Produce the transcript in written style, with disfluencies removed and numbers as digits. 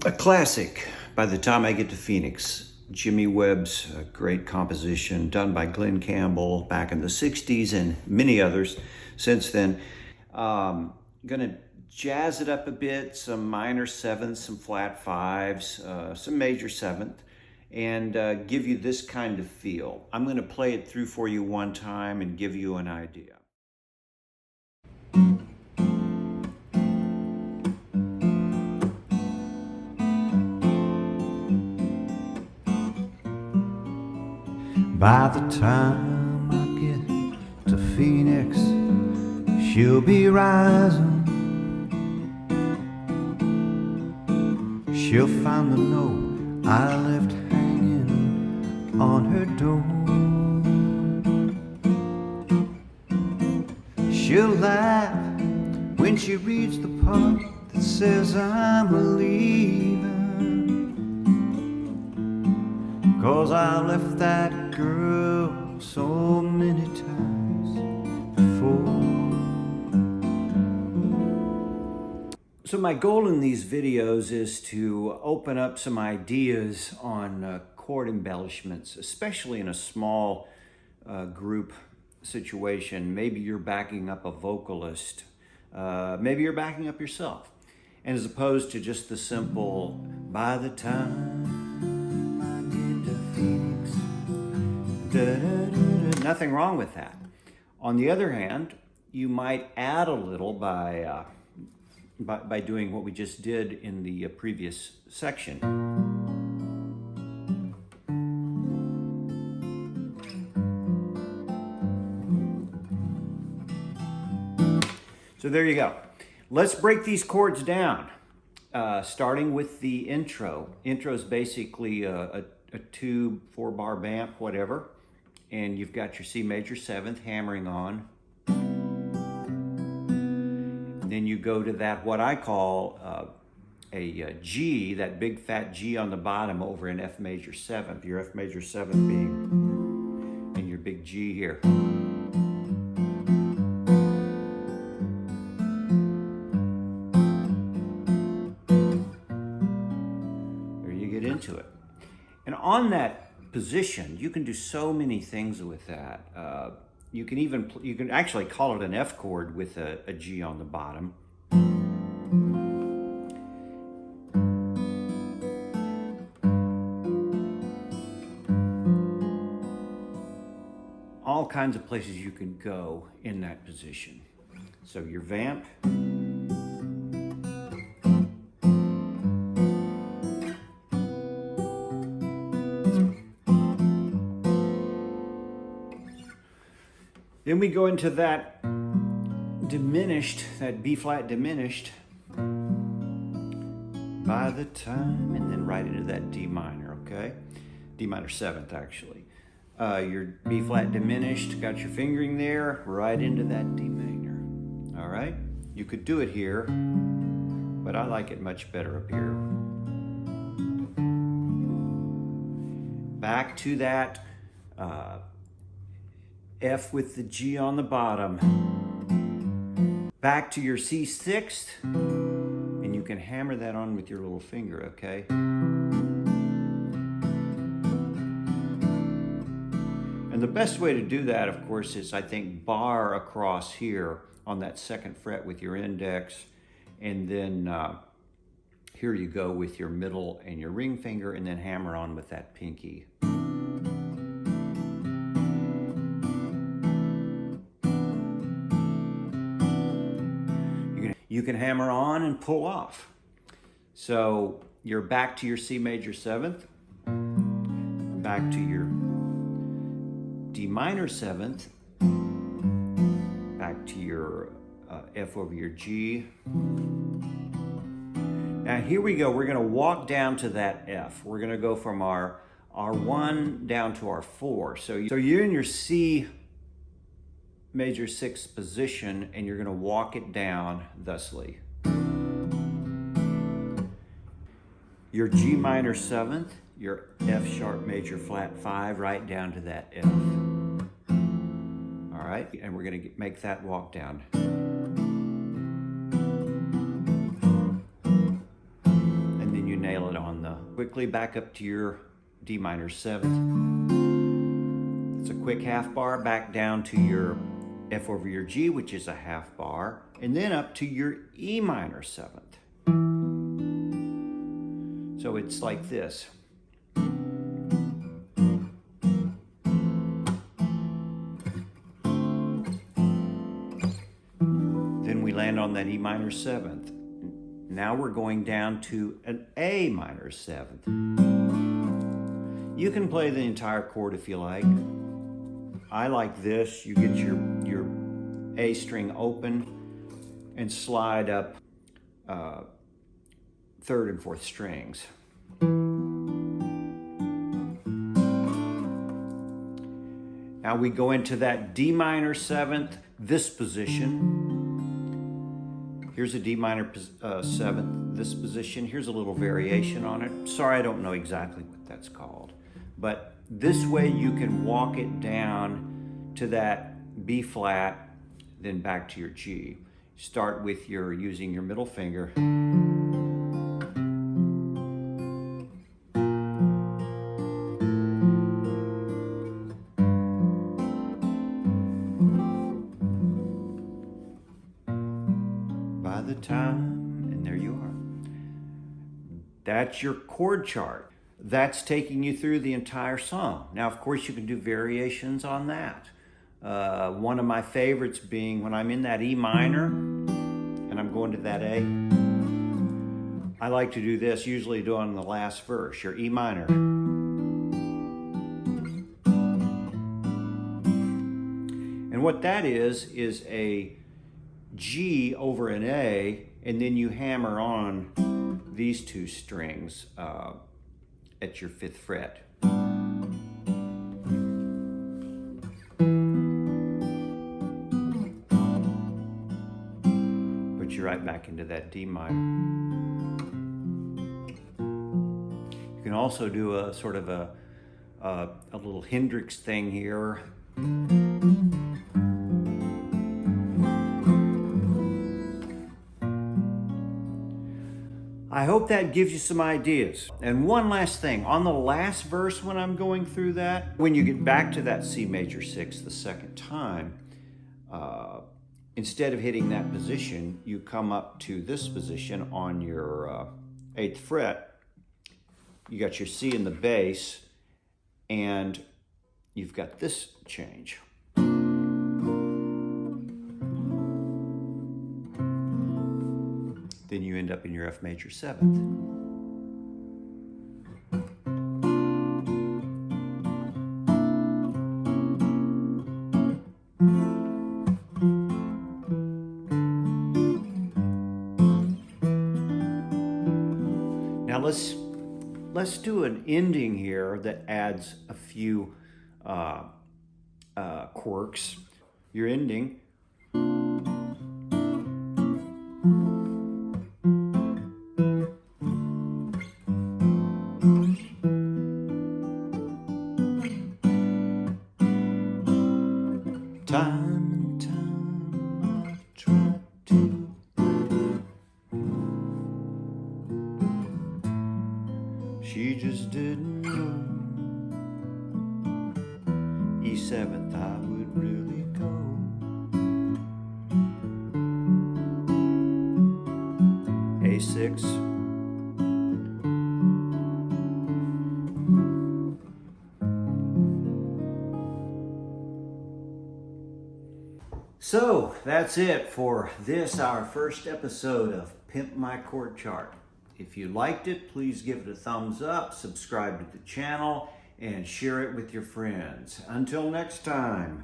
A classic, By the Time I Get to Phoenix. Jimmy Webb's great composition done by Glen Campbell back in the 60s and many others since then. Gonna jazz it up a bit, some minor sevenths, some flat fives, some major seventh, and give you this kind of feel. I'm gonna play it through for you one time and give you an idea. By the time I get to Phoenix, she'll be rising. She'll find the note I left hanging on her door. She'll laugh when she reads the part that says I'm a-leaving, 'cause I left that girl so many times before. So my goal in these videos is to open up some ideas on chord embellishments, especially in a small group situation. Maybe you're backing up a vocalist. Maybe you're backing up yourself. And as opposed to just the simple, by the time I get to Phoenix, da-da-da-da, nothing wrong with that. On the other hand, you might add a little by doing what we just did in the previous section. So there you go. Let's break these chords down, starting with the intro. Intro is basically a tube, 4-bar vamp, whatever, and you've got your C major 7th hammering on. Then you go to that, what I call a G, that big fat G on the bottom over an F major 7th, your F major 7th being in your big G here. There you get into it. And on that position, you can do so many things with that. You can actually call it an F chord with a G on the bottom. All kinds of places you can go in that position. So your vamp. Then we go into that diminished, that B flat diminished, by the time, and then right into that D minor, okay? D minor 7th, actually. Your B flat diminished, got your fingering there, right into that D minor, all right? You could do it here, but I like it much better up here. Back to that F with the G on the bottom. Back to your C6th, and you can hammer that on with your little finger, okay? And the best way to do that, of course, is I think bar across here on that 2nd fret with your index, and then here you go with your middle and your ring finger, and then hammer on with that pinky. You can hammer on and pull off. So you're back to your C major 7th, back to your D minor 7th, back to your F over your G. Now here we go, we're gonna walk down to that F. We're gonna go from our 1 down to our 4. So you're in your C major 6th position, and you're gonna walk it down thusly. Your G minor 7th, your F sharp major flat 5, right down to that F. All right, and we're gonna make that walk down. And then you nail quickly back up to your D minor 7th. It's a quick half bar back down to your F over your G, which is a half bar, and then up to your E minor 7th. So it's like this. Then we land on that E minor 7th. Now we're going down to an A minor 7th. You can play the entire chord if you like. I like this. You get your A string open and slide up 3rd and 4th strings. Now we go into that D minor 7th, this position. Here's a D minor 7th, this position. Here's a little variation on it. Sorry, I don't know exactly what that's called. But this way you can walk it down to that B flat, then back to your G. Start with using your middle finger. By the time, and there you are. That's your chord chart. That's taking you through the entire song. Now, of course, you can do variations on that. One of my favorites being when I'm in that E minor and I'm going to that A. I like to do this, usually do on the last verse, your E minor. And what that is a G over an A, and then you hammer on these 2 strings at your 5th fret. Put you right back into that D minor. You can also do a sort of a little Hendrix thing here. I hope that gives you some ideas. And one last thing, on the last verse when I'm going through that, when you get back to that C major 6 the second time, instead of hitting that position, you come up to this position on your 8th fret. You got your C in the bass, and you've got this change. Then you end up in your F major 7th. Now let's do an ending here that adds a few quirks. Your ending. Time and time I've tried to. She just didn't know. E7th I would really go. A6. So that's it for this, our first episode of Pimp My Chord Chart. If you liked it, please give it a thumbs up, subscribe to the channel, and share it with your friends. Until next time.